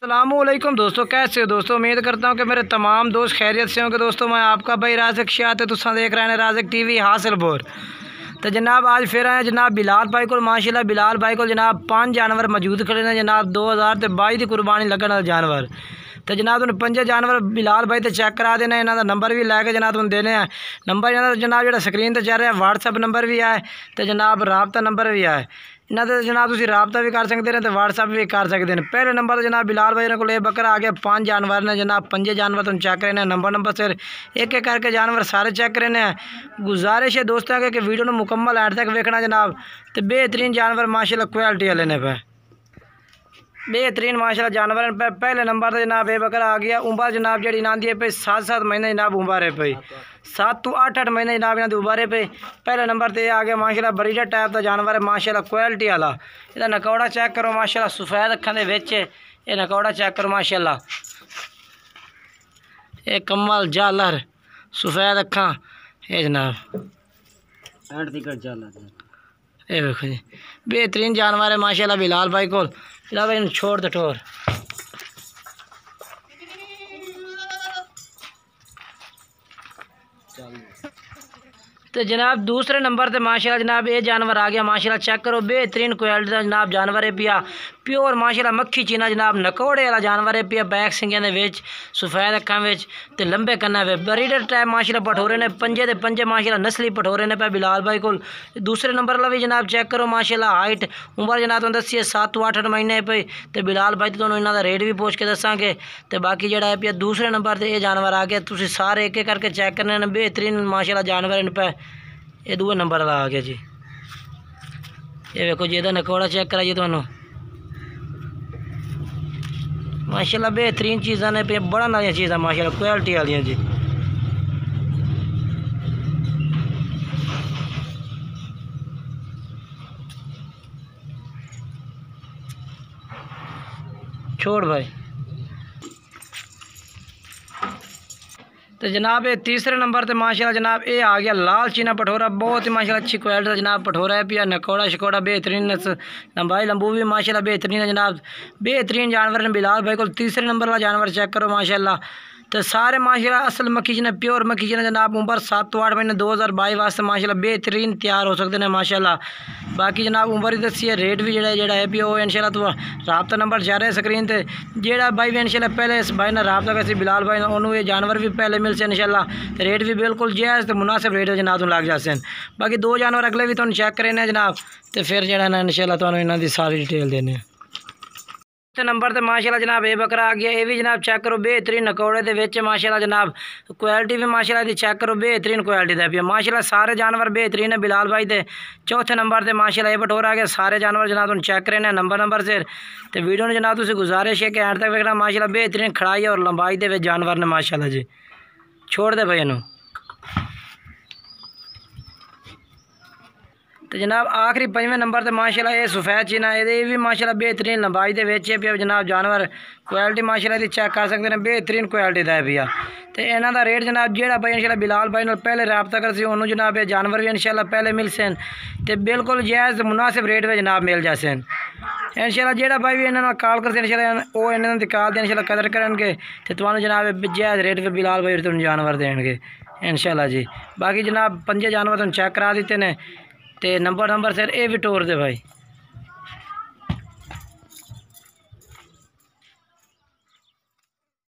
अस्सलामुअलैकुम दोस्तों, कैसे हो दोस्तों। उम्मीद करता हूँ कि मेरे तमाम दोस्त खैरियत से होंगे। दोस्तों मैं आपका भाई राज़िक शाह तो तुम देख रहे हैं राज़िक टीवी हासिलपुर। तो जनाब आज फिर आए जनाब बिलाल भाई को। माशाल्लाह बिलाल भाई को जनाब 5 जानवर मौजूद खड़े हैं जनाब 2022 की कुर्बानी लगन वाले जानवर। तो जनाब तुम 5 जानवर बिलाल भाई तो चेक करा देना। इन्हों का नंबर भी लैके जनाब तुम देने हैं। नंबर इन्हों जनाब जो स्क्रीन पर चल रहा है व्हाट्सअप नंबर भी है तो जनाब राबता नंबर भी है। इन्हों से जनाब तुम राबता भी कर सकते हैं तो व्हाट्सअप भी कर सकते हैं। पहले नंबर जनाब बिलाल भाई को बकरा आ गया 5 जानवर ने जनाब 5 जानवर तुम चेक करने नंबर से एक एक करके जानवर सारे चेक करने हैं। गुजारिश है दोस्तों के कि वीडियो में मुकम्मल एंड तक देखना जनाब। तो बेहतरीन जानवर माशाल्लाह क्वालिटी वाले ने पे बेहतरीन माशाल्लाह जानवर पे। पहले नंबर तो जनाब ये बकरा आ गया उम्र जनाब जी आँदी है पे 7-7 महीने जनाब उम्र है पे 7 तो 8 महीने जनाब इन्होंने उम्र है पे। पहले नंबर तो ये आ गया माशाल्लाह ब्रीडर टाइप का जानवर है माशाल्लाह क्वालिटी वाला। इसका नकौड़ा चेक करो माशाल्लाह सफ़ेद अखां दे विच ये नकौड़ा चेक करो माशाल्लाह। ये कमल जालर सफ़ेद अखां ये जनाब ये देखो जी बेहतरीन जानवर है माशाल्लाह बिलाल भाई को। बिलाल भाई छोड़ दो ठोर। तो जनाब दूसरे नंबर पे माशाल्लाह जनाब ये जानवर आ गया माशाल्लाह चेक करो बेहतरीन क्वालिटी का जनाब जानवर है पिया प्योर माशाल्लाह मक्खी चीना जनाब नकौड़े वाला जानवर है पिया। बैक सिंगियां दे विच सफ़ेद अखां विच ते लंबे कन्ना वे ब्रीडर टाइप माशाल्लाह पठोरे ने पंजे दे पंजे माशाल्लाह नस्ली पठोरे ने पे बिलाल भाई को। दूसरे नंबर वाला भी जनाब चेक करो माशाल्लाह हाइट उम्र जनाब तुहानू दस्सी 7-8 महीने पे ते बिलाल भाई तुहानू इन्हां दा रेट भी पूछ के दसांगे। ते बाकी जेड़ा है पिया दूसरे नंबर ते ये जानवर आ गया तुसीं सारे एक एक करके चेक करने ने बेहतरीन माशाल्लाह जानवर इन पे। ये दूसरे नंबर वाला आ गया जी ये देखो जी नकौड़ा चेक कराइए तुहानू माशाल्लाह बेहतरीन चीज़ा ने पे बड़ा नई चीज़ा माशाल्लाह क्वालिटी वाली जी। छोड़ भाई। तो जनाब ये तीसरे नंबर पे माशाल्लाह जनाब ये आ गया लाल चीना पठोरा बहुत ही माशाल्लाह अच्छी क्वालिटी का जनाब पठोरा है पिया नकौड़ा शकौड़ा बेहतरीन लंबाई लंबू भी माशाल्लाह बेहतरीन है जनाब। बेहतरीन जानवर ने बिलाल भाई को। तीसरे नंबर वाला जानवर चेक करो माशाल्लाह। तो सारे माशाल्लाह असल मक्खी ने प्योर मक्खी ने जनाब उम्र 7 तो 8 महीने 2022 वास्ते माशाल्लाह बेहतरीन तैयार हो सकते हैं माशाल्लाह। बाकी जनाब उम्र ही दसी है रेट भी जोड़ा है भी वो इंशाल्लाह तो राबता नंबर जा रहा है स्क्रीन पर जोड़ा भाई भी इंशाल्लाह पहले इस भाई ने राबता कैसे बिलाल भाई उन्होंने ये जानवर भी पहले मिल से इंशाल्लाह रेट भी बिल्कुल जायज़ तो मुनासिब रेट जनाब तुम लग जाते हैं। बाकी 2 जानवर अगले भी तुम चेक करें जनाब तो फिर जो इंशाल्लाह तुहानू इन्हां दी सारी डिटेल देने। नंबर तो माशाल्लाह जनाब ये बकरा आ गया ये भी जनाब चेक करो बेहतरीन नकौड़े दे विच माशाल्लाह जनाब क्वालिटी भी माशाल्लाह दी चेक करो बेहतरीन क्वालिटी दा पिया माशाल्लाह सारे जानवर बेहतरीन है बिलाल भाई दे। चौथे नंबर ते माशाल्लाह ये बटोरा आ गया सारे जानवर जनाब तुम चेक करें नंबर से। तो वीडियो ने जनाब तुझे गुजारिश है कि एंड तक देखना माशाल्लाह बेहतरीन खड़ाई और लंबाई दे जानवर ने माशाल्लाह जी। छोड़ दे भाई इनू। तो जनाब आखिरी 5वें नंबर पर माशाल्लाह ये सफ़ेद चीना ये भी माशाल्लाह बेहतरीन लंबाई दे विच है पिया जनाब जानवर क्वालिटी माशाल्लाह दी चेक कर सकते हैं बेहतरीन क्वालिटी दा है पिया। तो इन्हां दा रेट जनाब जेड़ा भाई इंशाल्लाह बिलाल भाई नाल पहले राबता कर सी उन्होंने जनाब ये जानवर भी इंशाल्लाह पहले मिल सन तो बिल्कुल जायज़ मुनासिब रेट में जनाब मिल जाते हैं इंशाल्लाह। जेड़ा भाई भी इन्होंने कॉल करते इंशाल्लाह वो इन्होंने दी कॉल दे इंशाल्लाह कदर करेंगे तो तुहानू जनाब जायज़ रेट पर बिलाल भाई तुम जानवर देंगे इंशाल्लाह जी। बाकी जनाब 5 जानवर तुम चेक करा दिते ने ते नंबर से ये भी टोर दे भाई।